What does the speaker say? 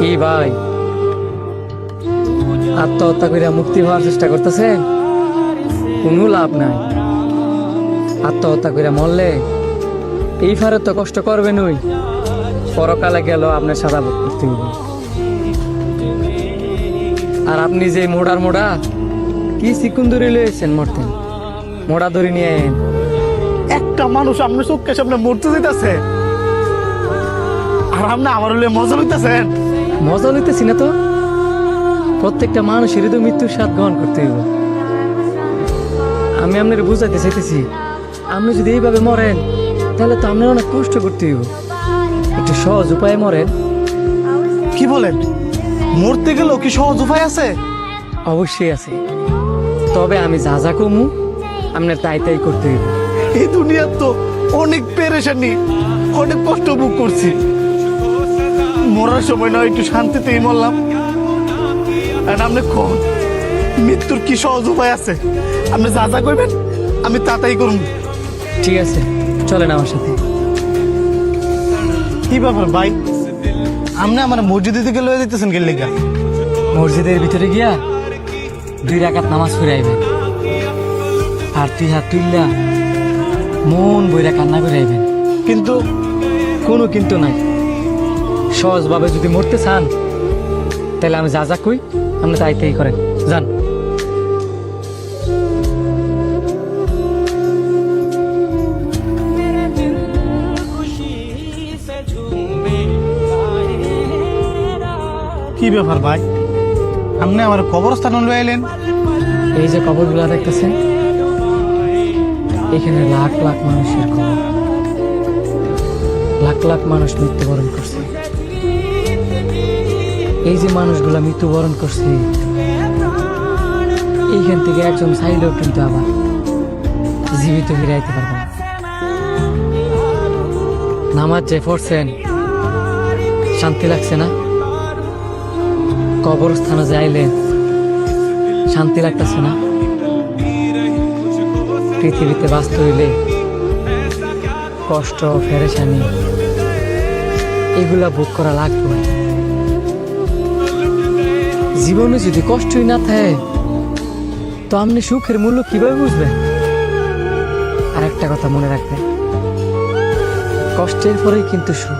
কি ভাই, আত্মহত্যা করে মুক্তি হওয়ার চেষ্টা করতেছেন? কোনো লাভ নাই। আত্মহত্যা করে মরলে এই ফারে তো কষ্ট করবেন, ওই পরকালে গেল আপনার সাদা ভোগ করতে হবে। আর আপনি যে মোড়ার মোড়া কি চিকুন ধরে লয়েছেন, মরতেন মোড়া ধরে নিয়ে আইন। একটা মানুষ আপনার চোখের সামনে মরতে দিতেছে, আর আপনি আমার হলে মজা লইতেছেন। মজা লইতেছি না তো, প্রত্যেকটা মানুষেরই তো মৃত্যুর স্বাদ গ্রহণ করতে হইব। আমি আপনার বুঝাইতে চাইতেছি, আপনি যদি এইভাবে মরেন তাহলে তো আপনার অনেক কষ্ট করতে হইব। একটু সহজ উপায়ে মরেন। কি বলেন, মরতে গেলেও কি সহজ উপায় আছে? অবশ্যই আছে, তবে আমি যা যা কমু আপনার তাই তাই করতে হইব। এই দুনিয়ার তো অনেক পেরেশানি, অনেক কষ্ট ভোগ করছি। মরার সময় নয় একটু শান্তিতেই মরলাম। আর আপনি কোন মৃত্যুর কি সহজ উপায় আছে? আপনি যা যা করবেন আমি তাই করুন। ঠিক আছে, চলেন আমার সাথে। কি ব্যাপার ভাই, আপনি আমার মসজিদে থেকে লয়ে দিতেছেন কে লেগা? মসজিদের ভিতরে গিয়া 2 রাকাত নামাজ পড়ে আইবেন, আর 3 হাত তুললা মন বইরা কান্না করে আইবেন। কিন্তু কোনো কিন্তু নাই, সহজভাবে যদি মরতে চান তাহলে আমি যা যা কই আপনি তাই তাই করেন, যান। কি ব্যাপার ভাই, আপনি আমার কবরস্থান লয়ে এলেন? এই যে কবরগুলা দেখতেছেন, এখানে লাখ লাখ মানুষের কবর। লাখ লাখ মানুষ মৃত্যুবরণ করছে। এই যে মানুষগুলা মৃত্যুবরণ করছে, এইখান থেকে একজন চাইলেও কিন্তু আবার জীবিত ফিরাইতে পারবে না। নামাজ যে পড়ছেন, শান্তি লাগছে না? কবরস্থানে যাইলেন, শান্তি লাগতেছে না? পৃথিবীতে বাঁচতে হইলে কষ্ট, পেরেশানি এগুলা ভোগ করা লাগবে। জীবনে যদি কষ্টই না থাকে তো আপনি সুখের মূল্য কিভাবে বুঝবেন? আর একটা কথা মনে রাখবেন, কষ্টের পরেই কিন্তু সুখ।